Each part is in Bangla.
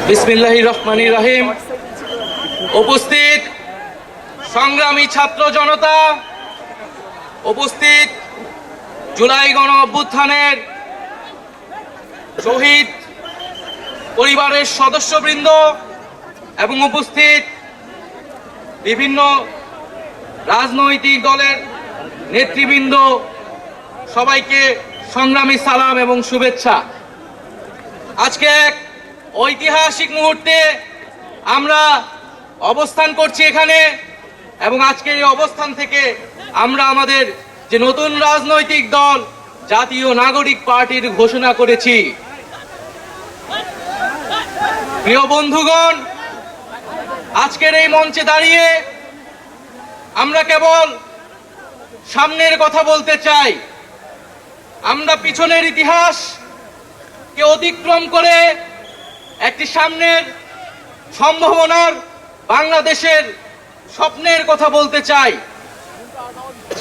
বিসমিল্লাহির রহমানির রহিম। উপস্থিত সংগ্রামী ছাত্র জনতা, উপস্থিত জুলাই গণ অভ্যুত্থানের শহীদ পরিবারের সদস্যবৃন্দ এবং উপস্থিত বিভিন্ন রাজনৈতিক দলের নেতৃবৃন্দ, সবাইকে সংগ্রামী সালাম এবং শুভেচ্ছা। আজকে এক ঐতিহাসিক মুহূর্তে আমরা অবস্থান করছি এখানে, এবং আজকের এই অবস্থান থেকে আমরা আমাদের যে নতুন রাজনৈতিক দল জাতীয় নাগরিক পার্টির ঘোষণা করেছি। প্রিয় বন্ধুগণ, আজকের এই মঞ্চে দাঁড়িয়ে আমরা কেবল সামনের কথা বলতে চাই। আমরা পিছনের ইতিহাসকে অতিক্রম করে একটি সামনের সম্ভাবনার বাংলাদেশের স্বপ্নের কথা বলতে চাই।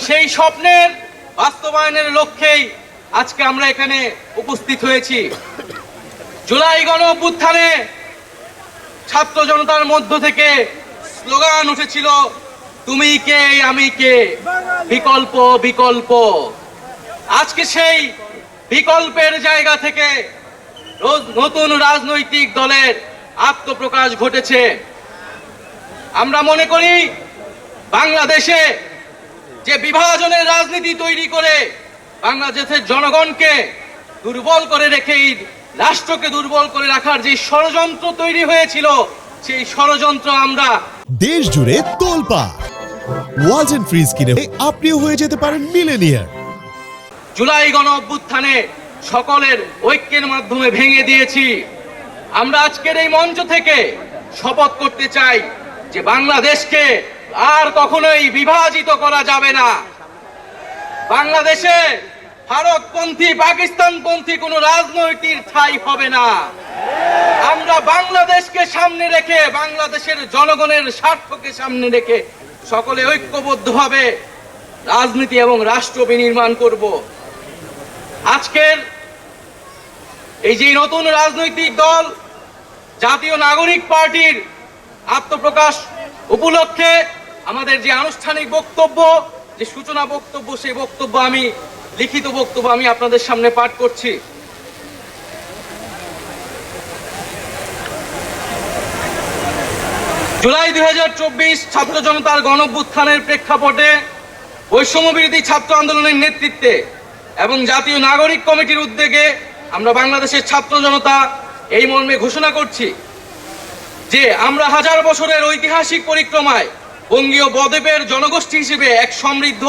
সেই স্বপ্নের বাস্তবায়নের লক্ষ্যেই আজকে আমরা এখানে উপস্থিত হয়েছি। জুলাই গণ অভ্যুত্থানে ছাত্র জনতার মধ্য থেকে স্লোগান উঠেছিল, তুমি কে আমি কে, বিকল্প বিকল্প। আজকে সেই বিকল্পের জায়গা থেকে নতুন রাজনৈতিক দলের আত্মপ্রকাশ ঘটেছে। আমরা মনে করি বাংলাদেশে যে বিভাজনের রাজনীতি তৈরি করে বাংলাদেশের জনগণকে দুর্বল করে রেখে রাষ্ট্রকে দুর্বল করে রাখার যে ষড়যন্ত্র তৈরি হয়েছিল, সেই ষড়যন্ত্র আমরা দেশ জুড়ে তোলপাড়। ওয়ালজ এন্ড ফ্রিজ কিনে আপনিও হয়ে যেতে পারেন মিলেনিয়ার। জুলাই গণ অভ্যুত্থানে সকলের ঐক্যের মাধ্যমে ভেঙে দিয়েছি। আমরা আজকের এই মঞ্চ থেকে শপথ করতে চাই যে বাংলাদেশকে আর কখনোই বিভাজিত করা যাবে না। বাংলাদেশে ভারতপন্থী পাকিস্তানপন্থী কোনো রাজনৈতিক ঠাঁই হবে না। আমরা বাংলাদেশকে সামনে রেখে, বাংলাদেশের জনগণের স্বার্থকে সামনে রেখে সকলে ঐক্যবদ্ধভাবে রাজনীতি এবং রাষ্ট্র বিনির্মাণ করব। আজকের এই যে নতুন রাজনৈতিক দল জাতীয় নাগরিক পার্টির আত্মপ্রকাশ উপলক্ষে আমাদের যে আনুষ্ঠানিক বক্তব্য, যে সূচনা বক্তব্য, সেই বক্তব্য আমি লিখিত বক্তব্য আমি আপনাদের সামনে পাঠ করছি। জুলাই 2024 ছাত্র জনতার গণঅভ্যুত্থানের প্রেক্ষাপটে বৈষম্য বিরোধী ছাত্র আন্দোলনের নেতৃত্বে এবং জাতীয় নাগরিক কমিটির উদ্যোগে আমরা বাংলাদেশের ছাত্র জনতা এই মর্মে ঘোষণা করছি যে আমরা হাজার বছরের ঐতিহাসিক পরিক্রমায় বঙ্গীয় বদ্বীপের জনগোষ্ঠী হিসেবে এক সমৃদ্ধ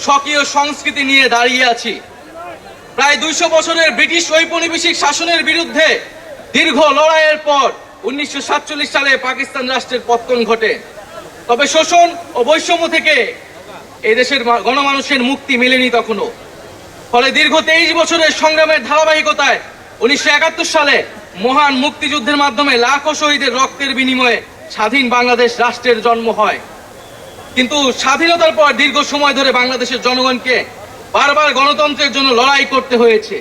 স্বকীয় সংস্কৃতি নিয়ে দাঁড়িয়ে আছি। প্রায় 200 বছরের ব্রিটিশ ঔপনিবেশিক শাসনের বিরুদ্ধে দীর্ঘ লড়াইয়ের পর 1947 সালে পাকিস্তান রাষ্ট্রের পতন ঘটে। তবে শোষণ ও বৈষম্য থেকে এই দেশের গণমানুষের মুক্তি মেলেনি তখনও। ফলে দীর্ঘ 23 বছরের সংগ্রামের ধারাবাহিকতায় 1971 সালে মহান মুক্তিযুদ্ধের মাধ্যমে লাখো শহীদের রক্তের বিনিময়ে স্বাধীন বাংলাদেশ রাষ্ট্রের জন্ম হয়। কিন্তু স্বাধীনতার পর দীর্ঘ সময় ধরে বাংলাদেশের জনগণকে বারবার গণতন্ত্রের জন্য লড়াই করতে হয়েছে।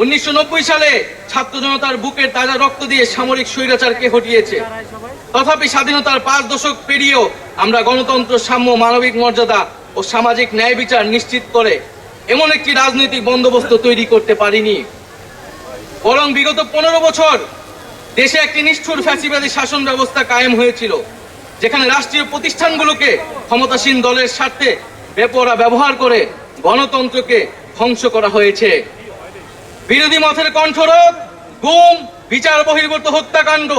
1990 সালে ছাত্র জনতার বুকের তাজা রক্ত দিয়ে সামরিক স্বৈরাচারকে হটিয়েছে। তথাপি স্বাধীনতার 5 দশক পেরিয়েও আমরা গণতন্ত্র, সাম্য, মানবিক মর্যাদা ও সামাজিক ন্যায় বিচার নিশ্চিত করে এমন একটি রাজনৈতিক বন্দোবস্ত তৈরি করতে পারিনি। বরং বিগত 15 বছর দেশে একটি নিষ্ঠুর ফ্যাসিবাদী শাসন ব্যবস্থা কায়েম হয়েছিল, যেখানে রাষ্ট্রীয় প্রতিষ্ঠানগুলোকে ক্ষমতাসীন দলের স্বার্থে বেপরোয়া ব্যবহার করে গণতন্ত্রকে ধ্বংস করা হয়েছে। বিরোধী মতের কণ্ঠরোধ, গুম, বিচার বহির্ভূত হত্যাকাণ্ড,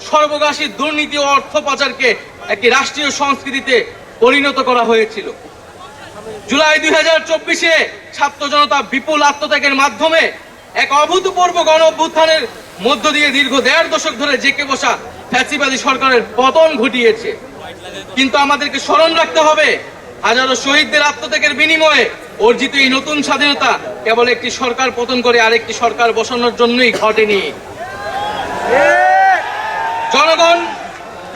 সর্বগ্রাসী দুর্নীতি ও অর্থ পাচারকে একটি রাষ্ট্রীয় সংস্কৃতিতে পরিণত করা হয়েছিল। জুলাই 2024-এ ছাত্র জনতা বিপুল আত্মত্যাগের মাধ্যমে এক অভূতপূর্ব গণ অভ্যুত্থানের মধ্য দিয়ে দীর্ঘ 1.5 দশক ধরে জেঁকে বসা ফ্যাসিবাদী সরকারের পতন ঘটিয়েছে। কিন্তু আমাদেরকে স্মরণ রাখতে হবে, হাজারো শহীদদের আত্মত্যাগের বিনিময়ে অর্জিত এই নতুন স্বাধীনতা কেবল একটি সরকার পতন করে আরেকটি সরকার বসানোর জন্যই ঘটেনি। জনগণ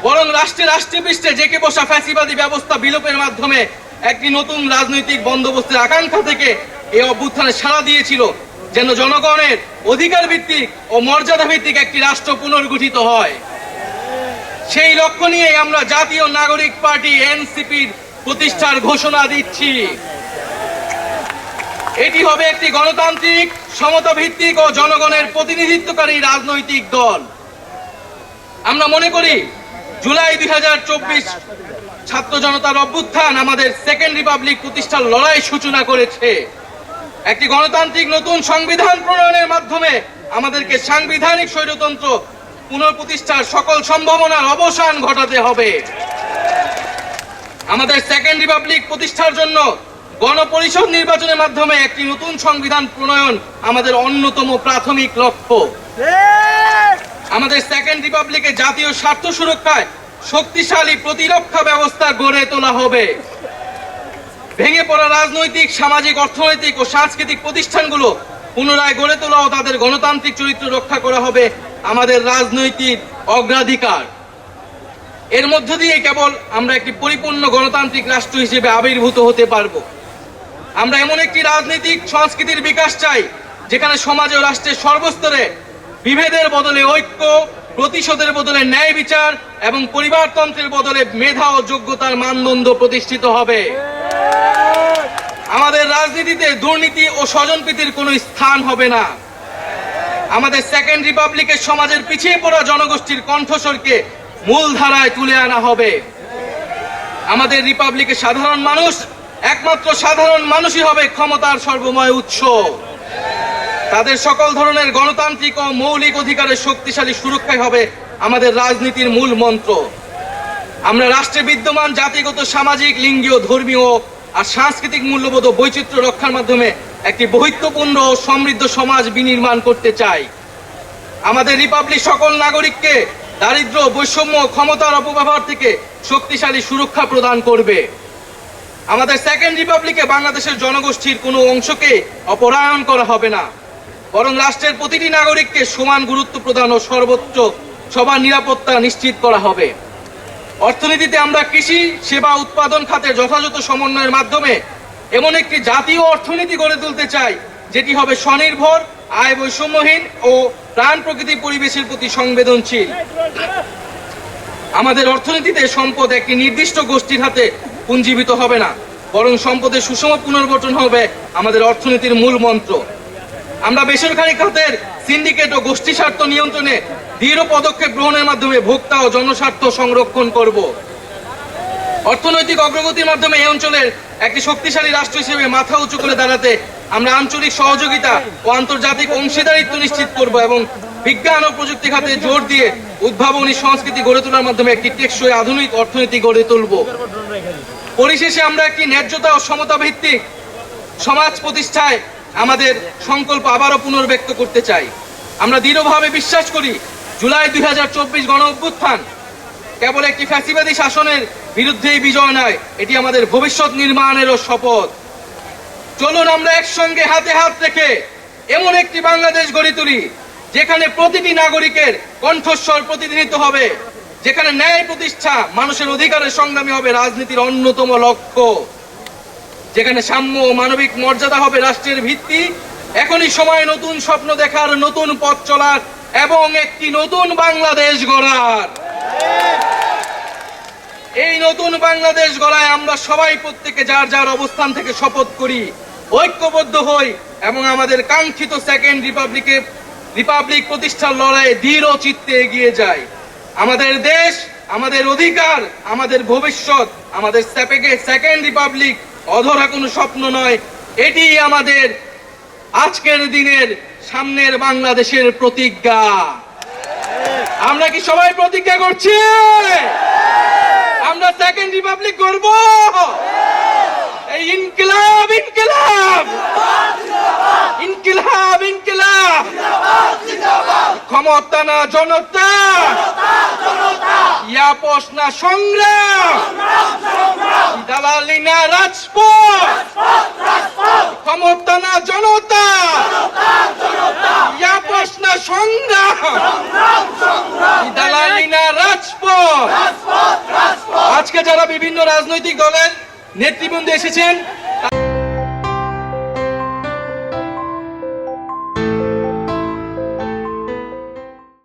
বরং রাষ্ট্রে পৃষ্ঠে জেঁকে বসা ফ্যাসিবাদী ব্যবস্থা বিলোপের মাধ্যমে একটি নতুন রাজনৈতিক বন্দোবস্তের আকাঙ্ক্ষা থেকে এই অভ্যুত্থানে সাড়া দিয়েছিল। যেন জনগণের অধিকার ভিত্তিক ও মর্যাদা ভিত্তিক একটি রাষ্ট্র পুনর্গঠিত হয়। সেই লক্ষ্য নিয়ে আমরা জাতীয় নাগরিক পার্টি এনসিপির প্রতিষ্ঠার ঘোষণা দিচ্ছি। এটি হবে একটি গণতান্ত্রিক, সমতা ভিত্তিক ও জনগণের প্রতিনিধিত্বকারী রাজনৈতিক দল। আমরা মনে করি জুলাই 2024 ছাত্র জনতার অভ্যুত্থান আমাদের সেকেন্ড রিপাবলিক প্রতিষ্ঠার লড়াই সূচনা করেছে। একটি গণতান্ত্রিক নতুন সংবিধান প্রণয়নের মাধ্যমে আমাদেরকে সাংবিধানিক স্বৈরতন্ত্র পুনঃপ্রতিষ্ঠার সকল সম্ভাবনার অবসান ঘটাতে হবে। আমাদের সেকেন্ড রিপাবলিক প্রতিষ্ঠার জন্য গণপরিষদ নির্বাচনের মাধ্যমে একটি নতুন সংবিধান প্রণয়ন আমাদের অন্যতম প্রাথমিক লক্ষ্য। আমাদের সেকেন্ড রিপাবলিকে জাতীয় স্বার্থ সুরক্ষায় শক্তিশালী প্রতিরক্ষা ব্যবস্থা গড়ে তোলা হবে। ভেঙে পড়া রাজনৈতিক, সামাজিক, অর্থনৈতিক ও সাংস্কৃতিক প্রতিষ্ঠানগুলো পুনরায় গড়ে তোলা ও তাদের গণতান্ত্রিক চরিত্র রক্ষা করা হবে আমাদের রাজনৈতিক অগ্রাধিকার। এর মধ্য দিয়ে কেবল আমরা একটি পরিপূর্ণ গণতান্ত্রিক রাষ্ট্র হিসেবে আবির্ভূত হতে পারব। আমরা এমন একটি রাজনৈতিক সংস্কৃতির বিকাশ চাই যেখানে সমাজ ও রাষ্ট্রের সর্বস্তরে বিভেদের বদলে ঐক্য, প্রতিশোধের বদলে ন্যায় বিচার এবং পরিবারতন্ত্রের বদলে মেধা ও যোগ্যতার মানদণ্ড প্রতিষ্ঠিত হবে। আমাদের রাজনীতিতে দুর্নীতি ও স্বজনপ্রীতির কোনো স্থান হবে না। আমাদের সেকেন্ড রিপাবলিকের সমাজের পিছিয়ে পড়া জনগোষ্ঠীর কণ্ঠস্বরকে মূলধারায় তুলে আনা হবে। আমাদের রিপাবলিকের সাধারণ মানুষ, একমাত্র সাধারণ মানুষই হবে ক্ষমতার সর্বময় উৎস। তাদের সকল ধরনের গণতান্ত্রিক ও মৌলিক অধিকারের শক্তিশালী সুরক্ষাই হবে আমাদের রাজনীতির মূল মন্ত্র। আমরা রাষ্ট্রে বিদ্যমান জাতিগত, সামাজিক, লিঙ্গীয়, ধর্মীয় আর সাংস্কৃতিক মূল্যবোধ ও বৈচিত্র্য রক্ষার মাধ্যমে একটি বৈচিত্র্যপূর্ণ ও সমৃদ্ধ সমাজ বিনির্মাণ করতে চাই। আমাদের রিপাবলিক সকল নাগরিককে দারিদ্র্য, বৈষম্য, ক্ষমতার অপব্যবহার থেকে শক্তিশালী সুরক্ষা প্রদান করবে। আমাদের সেকেন্ড রিপাবলিকে বাংলাদেশের জনগোষ্ঠীর কোনো অংশকে অপহরণ করা হবে না, বরং রাষ্ট্রের প্রতিটি নাগরিককে সমান গুরুত্ব প্রদান ও সর্বোচ্চ সবার নিরাপত্তা নিশ্চিত করা হবে। অর্থনীতিতে আমরা কৃষি, সেবা, উৎপাদন খাতে যথাযথ সমন্বয়ের মাধ্যমে এমন একটি জাতীয় অর্থনীতি গড়ে তুলতে চাই যেটি হবে স্বনির্ভর, আয় বৈষম্যহীন ও প্রাণ প্রকৃতি পরিবেশের প্রতি সংবেদনশীল। আমাদের অর্থনীতিতে সম্পদ একটি নির্দিষ্ট গোষ্ঠীর হাতে পুঞ্জীবিত হবে না, বরং সম্পদের সুষম পুনর্গঠন হবে আমাদের অর্থনীতির মূল মন্ত্র। আমরা বেসরকারি খাতের সিন্ডিকেট ও গোষ্ঠী স্বার্থ নিয়ন্ত্রণে দৃঢ় পদক্ষেপ গ্রহণের মাধ্যমে ভোক্তা ও জনস্বার্থ সংরক্ষণ করব। অর্থনৈতিক অগ্রগতির মাধ্যমে এই অঞ্চলের একটি শক্তিশালী রাষ্ট্র হিসেবে মাথা উঁচু করে দাঁড়াতে আমরা আঞ্চলিক সহযোগিতা ও আন্তর্জাতিক অংশীদারিত্ব নিশ্চিত করব এবং বিজ্ঞান ও প্রযুক্তি খাতে জোর দিয়ে উদ্ভাবনী সংস্কৃতি গড়ে তোলার মাধ্যমে একটি টেকসই আধুনিক অর্থনীতি গড়ে তুলব। পরিশেষে আমরা একটি ন্যায্যতা ও সমতা ভিত্তিক সমাজ প্রতিষ্ঠায় আমাদের সংকল্প আবারও পুনর্ব্যক্ত করতে চাই। আমরা দৃঢ়ভাবে বিশ্বাস করি জুলাই 2024 গণ অভ্যুত্থান কেবল একটি ফ্যাসিবাদী শাসনের বিরুদ্ধেই বিজয় নয়, এটি আমাদের ভবিষ্যৎ নির্মাণেরও শপথ। চলুন আমরা একসঙ্গে হাতে হাত রেখে এমন একটি বাংলাদেশ গড়ে তুলি যেখানে প্রতিটি নাগরিকের কণ্ঠস্বর প্রতিনিধিত্ব হবে, যেখানে ন্যায় প্রতিষ্ঠা, মানুষের অধিকারের সংগ্রামী হবে রাজনীতির অন্যতম লক্ষ্য, যেখানে সাম্য ও মানবিক মর্যাদা হবে রাষ্ট্রের ভিত্তি। এখনই সময় নতুন স্বপ্ন দেখার, নতুন পথ চলার এবং একটি নতুন বাংলাদেশ গড়ার। এই নতুন বাংলাদেশ গড়ায় আমরা সবাই প্রত্যেকে যার যার অবস্থান থেকে শপথ করি, ঐক্যবদ্ধ হই এবং আমাদের কাঙ্ক্ষিত সেকেন্ড রিপাবলিক প্রতিষ্ঠার লড়াইয়ে দৃঢ় চিত্তে এগিয়ে যাই। আমাদের দেশ, আমাদের অধিকার, আমাদের ভবিষ্যৎ, আমাদের সেকেন্ড রিপাবলিক অধরা কোনো স্বপ্ন নয়, এটি আমাদের আজকের দিনের সামনের বাংলাদেশের প্রতিজ্ঞা। আমরা কি সবাই প্রতিজ্ঞা করছি আমরা সেকেন্ড রিপাবলিক গড়ব? এই ইনকিলাব ইনকিলাব ইনকিলাব ইনকিলাব, ক্ষমতা না জনতা, ইয়াপস না সংগ্রাম, দালালি না রাজপথ, ক্ষমতা না জনতা, ইয়াপস না সংগ্রাম, দালালি না রাজপথ। আজকে যারা বিভিন্ন রাজনৈতিক দলের নেতৃবৃন্দ এসেছেন